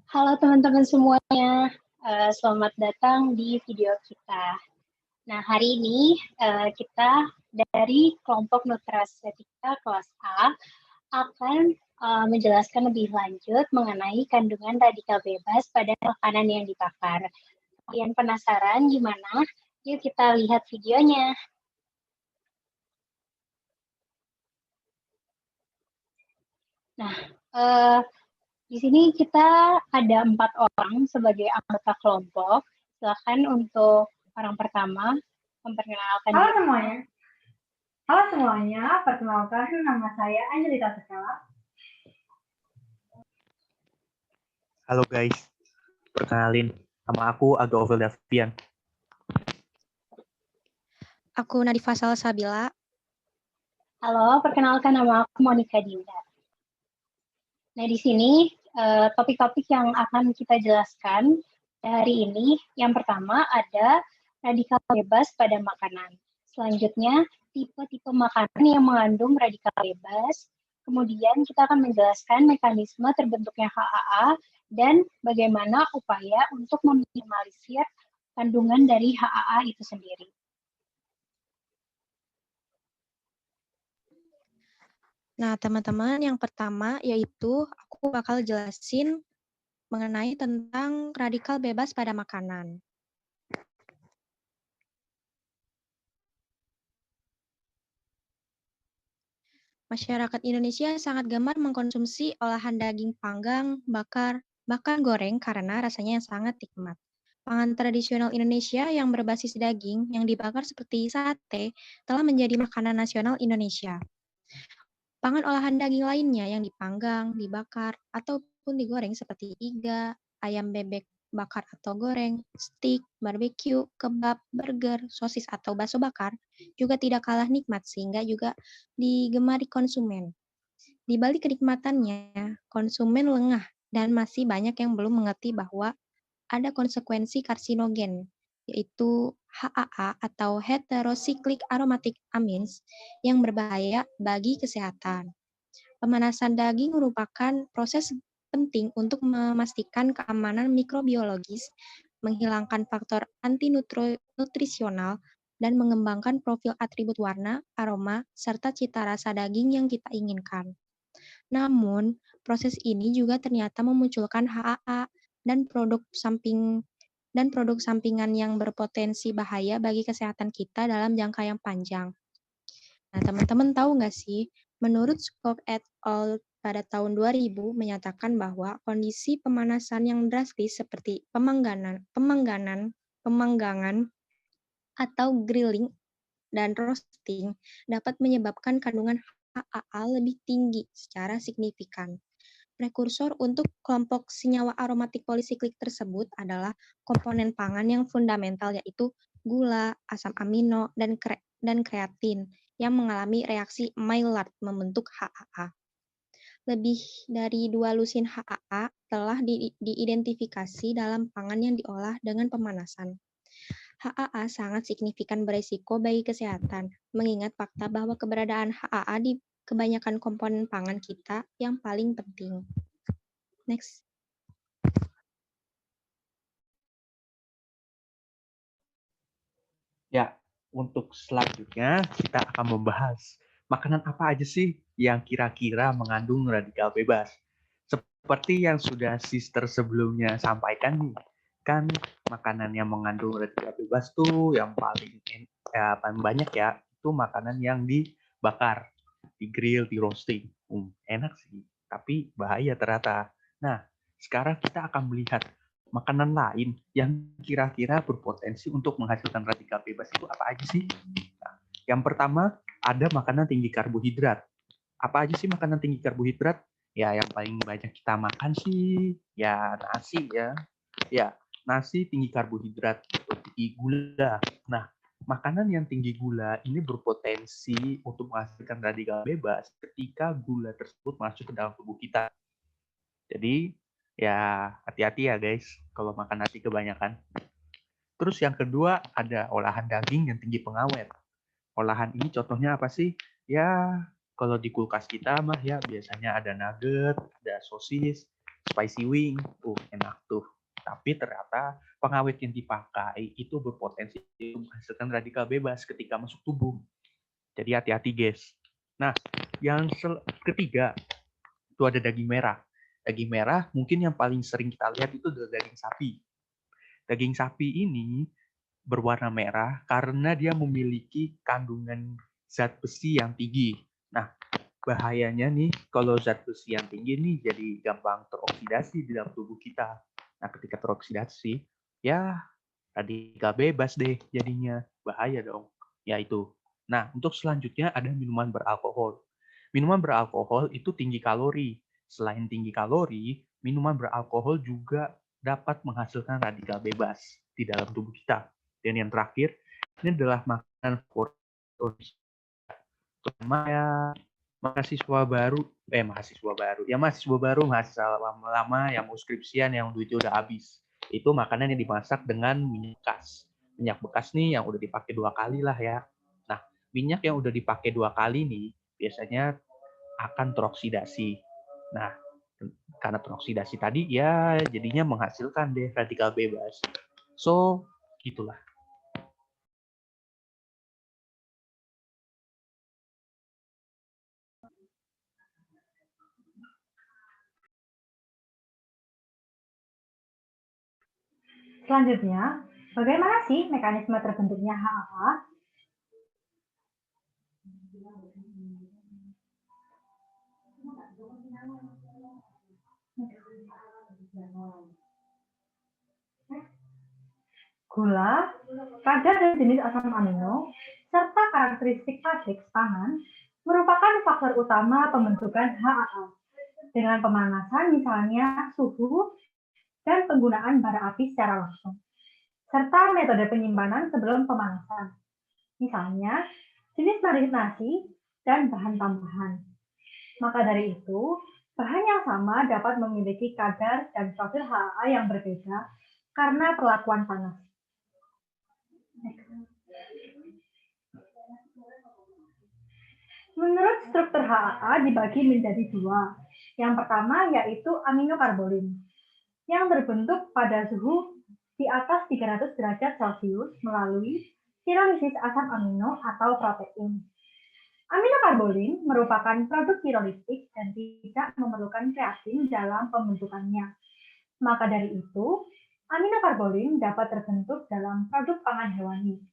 Halo teman-teman semuanya, selamat datang di video kita. Nah, hari ini kita dari kelompok nutrasetika kelas A akan menjelaskan lebih lanjut mengenai kandungan radikal bebas pada makanan yang dibakar. Kalian penasaran gimana? Yuk kita lihat videonya. Nah, di sini kita ada 4 orang sebagai anggota kelompok. Silakan untuk orang pertama memperkenalkan Halo diri. semuanya. Halo semuanya, perkenalkan nama saya Angelita Sekala. Halo guys, perkenalin, nama aku Aga Ovel Davian. Aku Nadifa Salsabila. Halo, perkenalkan nama aku Monica Dinda. Nah, di sini topik-topik yang akan kita jelaskan hari ini, yang pertama ada radikal bebas pada makanan. Selanjutnya, tipe-tipe makanan yang mengandung radikal bebas. Kemudian kita akan menjelaskan mekanisme terbentuknya HAA dan bagaimana upaya untuk meminimalisir kandungan dari HAA itu sendiri. Nah, teman-teman, yang pertama yaitu aku bakal jelasin mengenai tentang radikal bebas pada makanan. Masyarakat Indonesia sangat gemar mengkonsumsi olahan daging panggang, bakar, bahkan goreng karena rasanya yang sangat nikmat. Pangan tradisional Indonesia yang berbasis daging yang dibakar seperti sate telah menjadi makanan nasional Indonesia. Pangan olahan daging lainnya yang dipanggang, dibakar, ataupun digoreng seperti iga, ayam bebek bakar atau goreng, steak, barbeque, kebab, burger, sosis atau bakso bakar juga tidak kalah nikmat sehingga juga digemari konsumen. Di balik kenikmatannya, konsumen lengah dan masih banyak yang belum mengerti bahwa ada konsekuensi karsinogen, yaitu HAA atau heterocyclic aromatic amines yang berbahaya bagi kesehatan. Pemanasan daging merupakan proses penting untuk memastikan keamanan mikrobiologis, menghilangkan faktor anti-nutrisional, dan mengembangkan profil atribut warna, aroma, serta cita rasa daging yang kita inginkan. Namun, proses ini juga ternyata memunculkan HAA dan produk sampingan yang berpotensi bahaya bagi kesehatan kita dalam jangka yang panjang. Nah, teman-teman tahu nggak sih, menurut Skog et al. Pada tahun 2000 menyatakan bahwa kondisi pemanasan yang drastis seperti pemanggangan, atau grilling dan roasting dapat menyebabkan kandungan HAA lebih tinggi secara signifikan. Prekursor untuk kelompok senyawa aromatik polisiklik tersebut adalah komponen pangan yang fundamental yaitu gula, asam amino, dan kreatin yang mengalami reaksi Maillard membentuk HAA. Lebih dari 2 lusin HAA telah diidentifikasi dalam pangan yang diolah dengan pemanasan. HAA sangat signifikan berisiko bagi kesehatan, mengingat fakta bahwa keberadaan HAA di kebanyakan komponen pangan kita yang paling penting. Next. Ya, untuk selanjutnya kita akan membahas makanan apa aja sih yang kira-kira mengandung radikal bebas. Seperti yang sudah sister sebelumnya sampaikan nih, kan makanan yang mengandung radikal bebas tuh yang paling banyak ya, itu makanan yang dibakar, di grill, di roasting. Enak sih, tapi bahaya ternyata. Nah, sekarang kita akan melihat makanan lain yang kira-kira berpotensi untuk menghasilkan radikal bebas itu apa aja sih? Nah, yang pertama ada makanan tinggi karbohidrat. Apa aja sih makanan tinggi karbohidrat? Ya, yang paling banyak kita makan sih ya nasi ya. Ya, nasi tinggi karbohidrat, tinggi gula. Nah, makanan yang tinggi gula ini berpotensi untuk menghasilkan radikal bebas ketika gula tersebut masuk ke dalam tubuh kita. Jadi, ya hati-hati ya guys kalau makan nasi kebanyakan. Terus yang kedua ada olahan daging yang tinggi pengawet. Olahan ini contohnya apa sih? Ya kalau di kulkas kita mah ya biasanya ada nugget, ada sosis, spicy wing, enak tuh. Tapi ternyata pengawet yang dipakai itu berpotensi menghasilkan radikal bebas ketika masuk tubuh. Jadi hati-hati guys. Nah, yang ketiga itu ada daging merah. Daging merah mungkin yang paling sering kita lihat itu adalah daging sapi. Daging sapi ini berwarna merah karena dia memiliki kandungan zat besi yang tinggi. Nah, bahayanya nih kalau zat besi yang tinggi nih jadi gampang teroksidasi di dalam tubuh kita. Nah, ketika teroksidasi, ya radikal bebas deh jadinya. Bahaya dong. Ya itu. Nah, untuk selanjutnya ada minuman beralkohol. Minuman beralkohol itu tinggi kalori. Selain tinggi kalori, minuman beralkohol juga dapat menghasilkan radikal bebas di dalam tubuh kita. Dan yang terakhir, ini adalah makanan favorit terutama ya mahasiswa baru, mahasiswa lama yang mau skripsian yang duitnya udah habis. Itu makanan yang dimasak dengan minyak bekas. Minyak bekas nih yang udah dipakai 2 kali lah ya. Nah, minyak yang udah dipakai 2 kali nih biasanya akan teroksidasi. Nah, karena teroksidasi tadi ya jadinya menghasilkan deh radikal bebas. So, gitulah. Selanjutnya, bagaimana sih mekanisme terbentuknya HAA? Gula, kadar dan jenis asam amino, serta karakteristik matriks pangan merupakan faktor utama pembentukan HAA. Dengan pemanasan misalnya suhu dan penggunaan bara api secara langsung, serta metode penyimpanan sebelum pemanasan, misalnya jenis marinasi dan bahan tambahan. Maka dari itu, bahan yang sama dapat memiliki kadar dan profil HAA yang berbeda karena perlakuan panas. Menurut struktur HAA dibagi menjadi 2. Yang pertama yaitu aminokarbolin, yang terbentuk pada suhu di atas 300 derajat Celcius melalui pirolisis asam amino atau protein. Aminokarbolin merupakan produk pirolitik dan tidak memerlukan kreatin dalam pembentukannya. Maka dari itu, aminokarbolin dapat terbentuk dalam produk pangan hewani.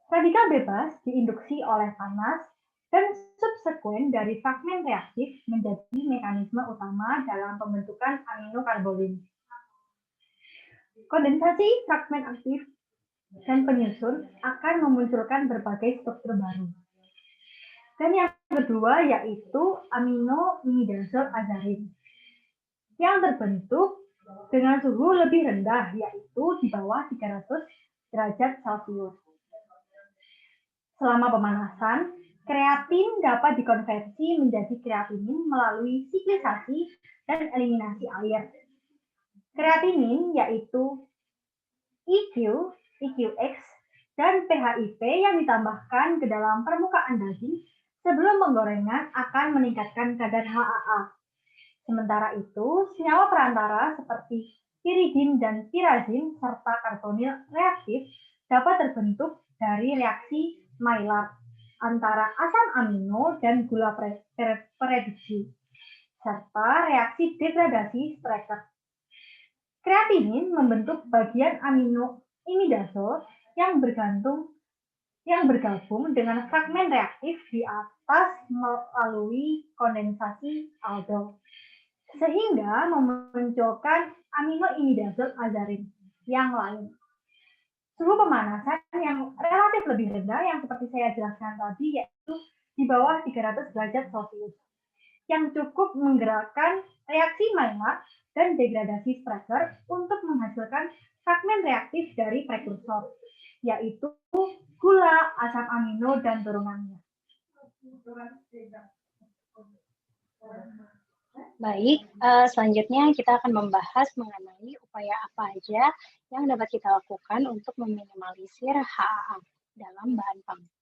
Radikal bebas diinduksi oleh panas dan subsekuen dari fragmen reaktif menjadi mekanisme utama dalam pembentukan aminokarbolin. Kondensasi fragmen aktif dan penyusun akan memunculkan berbagai struktur baru. Dan yang kedua yaitu aminoimidazol azarin yang terbentuk dengan suhu lebih rendah yaitu di bawah 300 derajat Celcius. Selama pemanasan, kreatin dapat dikonversi menjadi kreatinin melalui siklisasi dan eliminasi air. Kreatinin yaitu EQ, EQX, dan PHIP yang ditambahkan ke dalam permukaan daging sebelum penggorengan akan meningkatkan kadar HAA. Sementara itu, senyawa perantara seperti piridin dan pirazin serta karbonil reaktif dapat terbentuk dari reaksi Maillard antara asam amino dan gula pereduksi, serta reaksi degradasi Strecker. Kreatinin membentuk bagian aminoimidazol yang bergabung dengan fragmen reaktif di atas melalui kondensasi aldol, sehingga memunculkan aminoimidazol azarin yang lain. Suhu pemanasan yang relatif lebih rendah yang seperti saya jelaskan tadi yaitu di bawah 300 derajat Celcius yang cukup menggerakkan reaksi Maillard dan degradasi Strecker untuk menghasilkan fragmen reaktif dari prekursor yaitu gula, asam amino, dan turunannya. Baik, selanjutnya kita akan membahas mengenai upaya apa aja yang dapat kita lakukan untuk meminimalisir HAA dalam bahan pangan.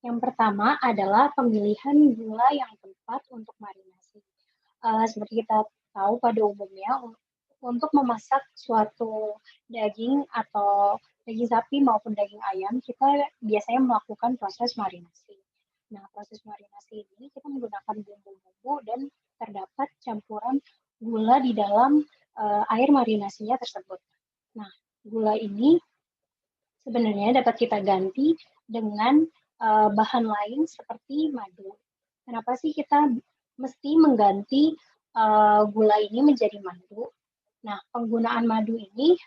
Yang pertama adalah pemilihan gula yang tepat untuk marinasi. seperti kita tahu pada umumnya, untuk memasak suatu daging atau daging sapi maupun daging ayam, kita biasanya melakukan proses marinasi. Nah, proses marinasi ini kita menggunakan bumbu-bumbu dan terdapat campuran gula di dalam air marinasinya tersebut. Nah, gula ini sebenarnya dapat kita ganti dengan bahan lain seperti madu. Kenapa sih kita mesti mengganti gula ini menjadi madu? Nah, penggunaan madu ini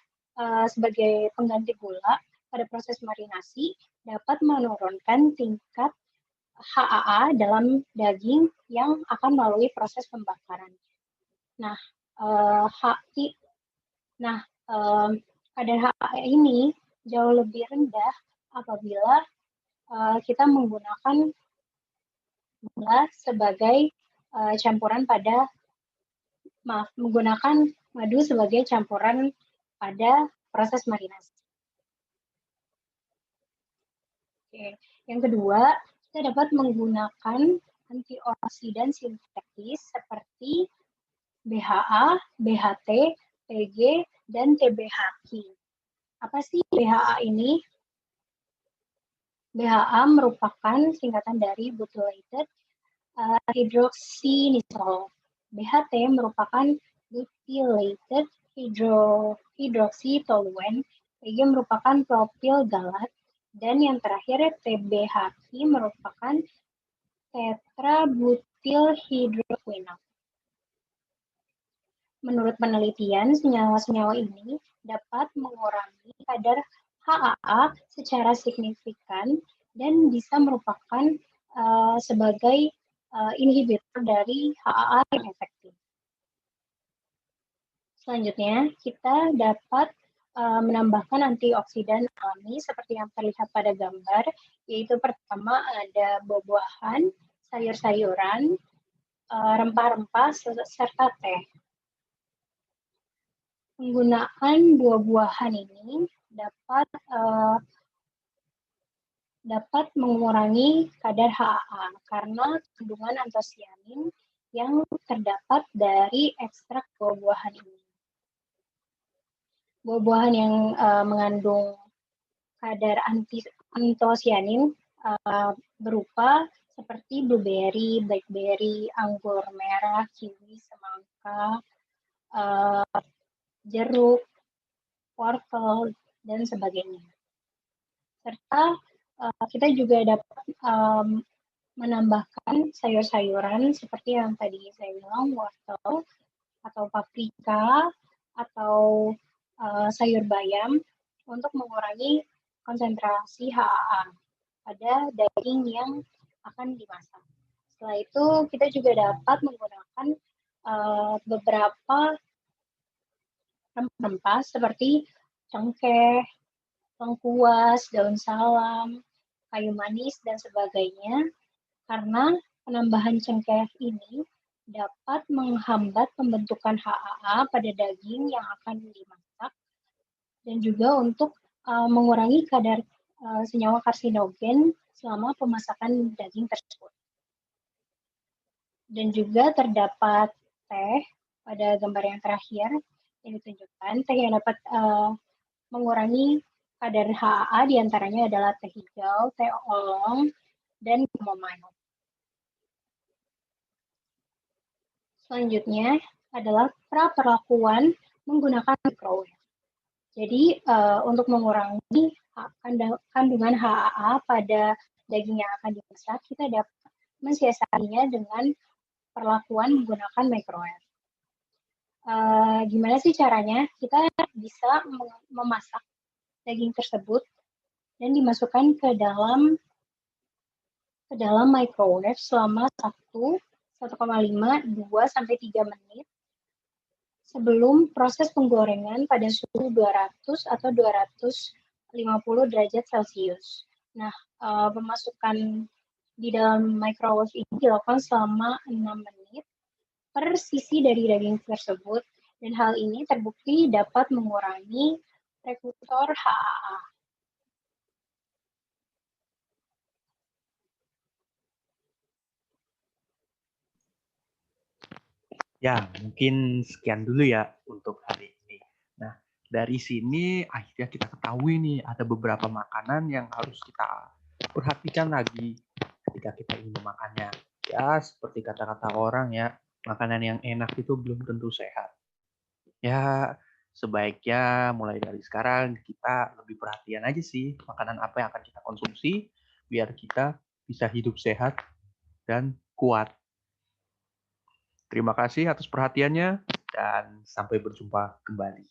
sebagai pengganti gula pada proses marinasi dapat menurunkan tingkat HAA dalam daging yang akan melalui proses pembakaran. Nah, kadar HAA ini jauh lebih rendah apabila kita menggunakan gula sebagai menggunakan madu sebagai campuran pada proses marinasi. Oke. Yang kedua, kita dapat menggunakan antioksidan sintetis seperti BHA, BHT, PG, dan TBHQ. Apa sih BHA ini? BHA merupakan singkatan dari butylated hydroxynitrol. BHT merupakan butylated hydroxytoluene. PG merupakan propyl galat. Dan yang terakhir, TBHQ merupakan tetrabutylhydroquinone. Menurut penelitian, senyawa-senyawa ini dapat mengurangi kadar HAA secara signifikan dan bisa merupakan sebagai inhibitor dari HAA yang efektif. Selanjutnya, kita dapat menambahkan antioksidan alami seperti yang terlihat pada gambar, yaitu pertama ada buah-buahan, sayur-sayuran, rempah-rempah, serta teh. Penggunaan buah-buahan ini dapat mengurangi kadar HAA karena kandungan antosianin yang terdapat dari ekstrak buah-buahan ini. Buah-buahan yang mengandung kadar antosianin berupa seperti blueberry, blackberry, anggur merah, kiwi, semangka, jeruk, wortel, dan sebagainya. Serta kita juga dapat menambahkan sayur-sayuran seperti yang tadi saya bilang, wortel, atau paprika, atau sayur bayam untuk mengurangi konsentrasi HAA pada daging yang akan dimasak. Setelah itu, kita juga dapat menggunakan beberapa rempah-rempah seperti cengkeh, lengkuas, daun salam, kayu manis, dan sebagainya, karena penambahan cengkeh ini dapat menghambat pembentukan HAA pada daging yang akan dimasak, dan juga untuk mengurangi kadar senyawa karsinogen selama pemasakan daging tersebut. Dan juga terdapat teh pada gambar yang terakhir yang ditunjukkan, teh yang dapat mengurangi kadar HAA diantaranya adalah teh hijau, teh oolong, dan chamomile. Selanjutnya adalah perlakuan menggunakan microwave. Jadi untuk mengurangi kandungan HAA pada daging yang akan dimasak, kita dapat mensiasatinya dengan perlakuan menggunakan microwave. Gimana sih caranya? Kita bisa memasak daging tersebut dan dimasukkan ke dalam microwave selama 1,5, 2 sampai 3 menit sebelum proses penggorengan pada suhu 200 atau 250 derajat Celcius. Nah, pemasukan di dalam microwave ini dilakukan selama 6 menit per sisi dari daging tersebut, dan hal ini terbukti dapat mengurangi prekursor HAA. Ya, mungkin sekian dulu ya untuk hari ini. Nah, dari sini akhirnya kita ketahui nih ada beberapa makanan yang harus kita perhatikan lagi ketika kita ingin memakannya. Ya, seperti kata-kata orang ya, makanan yang enak itu belum tentu sehat. Ya, sebaiknya mulai dari sekarang kita lebih perhatian aja sih makanan apa yang akan kita konsumsi biar kita bisa hidup sehat dan kuat. Terima kasih atas perhatiannya dan sampai berjumpa kembali.